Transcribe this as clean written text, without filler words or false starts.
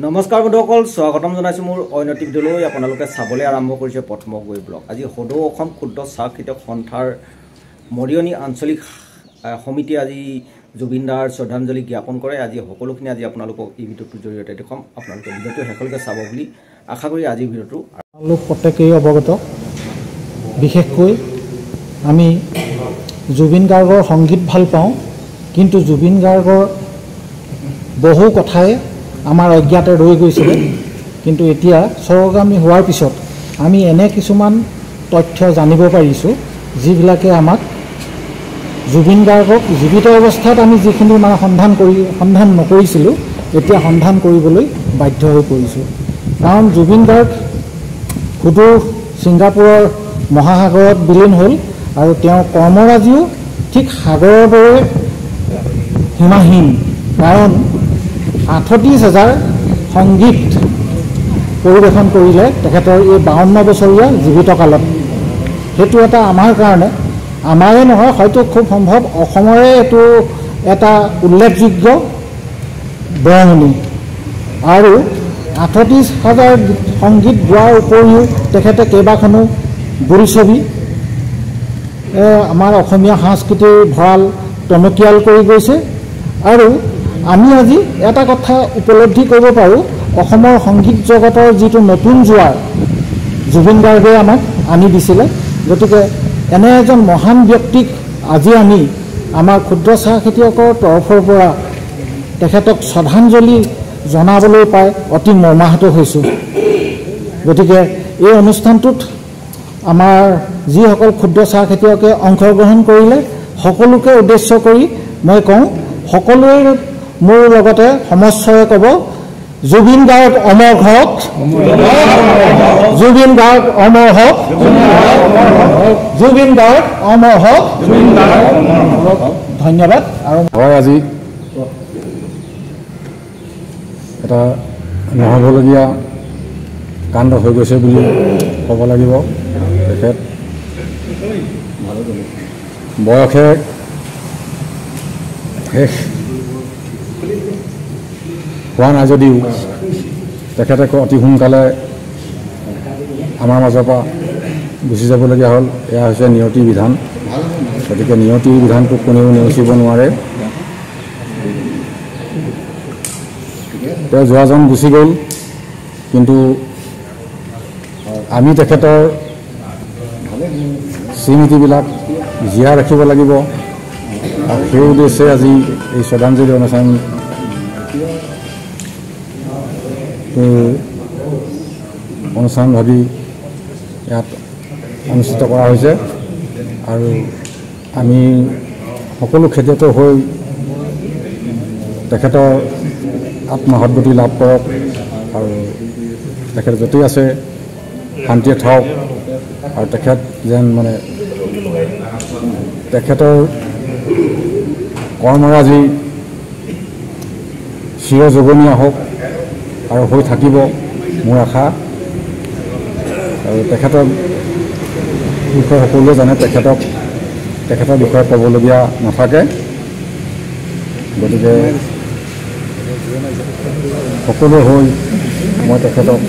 নমস্কাৰ বন্ধুসকল, স্বাগতম জনাইছোঁ মোৰ অন্য ভিডিঅ'লৈ। আপোনালোকে চাবলৈ আৰম্ভ কৰিছে প্ৰথম গৈ ব্লগ। আজি সদৌ অসম ক্ষুদ্ৰ চাহ খেতিয়ক সন্থাৰ মৰিয়নি আঞ্চলিক সমিতিয়ে আজি জুবিনদাৰ শ্ৰদ্ধাঞ্জলি জ্ঞাপন কৰে। আজি সকলোখিনি আজি আপোনালোকক এই ভিডিঅ'টোৰ জৰিয়তে দেখুৱাম। আপোনালোকে ভিডিঅ'টো শেষলৈকে চাব বুলি আশা কৰি আজিৰ ভিডিঅ'টো লোক প্ৰত্যেকেই অৱগত। বিশেষকৈ আমি জুবিন গাৰ্গৰ সংগীত ভাল পাওঁ, কিন্তু জুবিন গাৰ্গৰ বহু কথাই আমাৰ অজ্ঞাতে ৰৈ গৈছিলে। কিন্তু এতিয়া স্বৰ্গগামী হোৱাৰ পিছত আমি এনে কিছুমান তথ্য জানিব পাৰিছোঁ যিবিলাকে আমাক জুবিন গাৰ্গক জীৱিত অৱস্থাত আমি যিখিনি সন্ধান নকৰিছিলোঁ এতিয়া সন্ধান কৰিবলৈ বাধ্য হৈ পৰিছোঁ। কাৰণ জুবিন গাৰ্গ সুদূৰ ছিংগাপুৰৰ মহাসাগৰত বিলীন হ'ল আৰু তেওঁৰ কৰ্মৰাজিও ঠিক সাগৰৰ দৰে সীমাহীন। কাৰণ 38,000 সংগীত পৰিৱেশন কৰিলে তেখেতৰ এই 52 বছৰীয়া জীৱিত কালত। সেইটো এটা আমাৰ কাৰণে, আমাৰে নহয়, হয়তো খুব সম্ভৱ অসমৰে এইটো এটা উল্লেখযোগ্য বৰঙণি। আৰু 38,000 সংগীত গোৱাৰ উপৰিও তেখেতে কেইবাখনো বোলছবি আমাৰ অসমীয়া সংস্কৃতিৰ ভঁৰাল টনকিয়াল কৰি গৈছে। আৰু আমি আজি এটা কথা উপলব্ধি কৰিব পাৰোঁ, অসমৰ সংগীত জগতৰ যিটো নতুন জোৱাৰ জুবিন গাৰ্গে আমাক আনি দিছিলে। গতিকে এনে এজন মহান ব্যক্তিক আজি আমি আমাৰ ক্ষুদ্ৰ চাহ খেতিয়কৰ তৰফৰ পৰা তেখেতক শ্ৰদ্ধাঞ্জলি জনাবলৈ পাই অতি মৰ্মাহত হৈছোঁ। গতিকে এই অনুষ্ঠানটোত আমাৰ যিসকল ক্ষুদ্ৰ চাহ খেতিয়কে অংশগ্ৰহণ কৰিলে সকলোকে উদ্দেশ্য কৰি মই কওঁ, সকলোৱে মোৰ লগতে সমস্বৰে ক'ব, জুবিন গাৰ্গ অমৰ হওক, জুবিন গাৰ্গ অমৰ হওক, জুবিন গাৰ্গ অমৰ হওক। ধন্যবাদ। আৰু হয়, আজি এটা নহ'বলগীয়া কাণ্ড হৈ গৈছে বুলি ক'ব লাগিব। তেখেত বয়সে শেষ হোৱা নাই যদিও তেখেতে অতি সোনকালে আমাৰ মাজৰ পৰা গুচি যাবলগীয়া হ'ল। এয়া হৈছে নিয়তি বিধান। গতিকে নিয়তি বিধানটোক কোনেও নেওচিব নোৱাৰে। তেওঁ যোৱাজন গুচি গ'ল, কিন্তু আমি তেখেতৰ স্মৃতিবিলাক জীয়াই ৰাখিব লাগিব। আৰু সেই উদ্দেশ্যে আজি এই শ্ৰদ্ধাঞ্জলি অনুষ্ঠান ভাবি ইয়াত অনুষ্ঠিত কৰা হৈছে। আৰু আমি সকলো খেতিয়ক হৈ তেখেতৰ আত্মসদ্গতি লাভ কৰক আৰু তেখেত য'তেই আছে শান্তিয়ে থাকক। আৰু তেখেত যেন তেখেতৰ কৰ্মৰাজি চিৰযৌৱনীয়া হওক আৰু হৈ থাকিব মোৰ আশা। আৰু তেখেতৰ বিষয়ে সকলোৱে জানে, তেখেতৰ বিষয়ে ক'বলগীয়া নাথাকে। গতিকে সকলো হৈ মই তেখেতক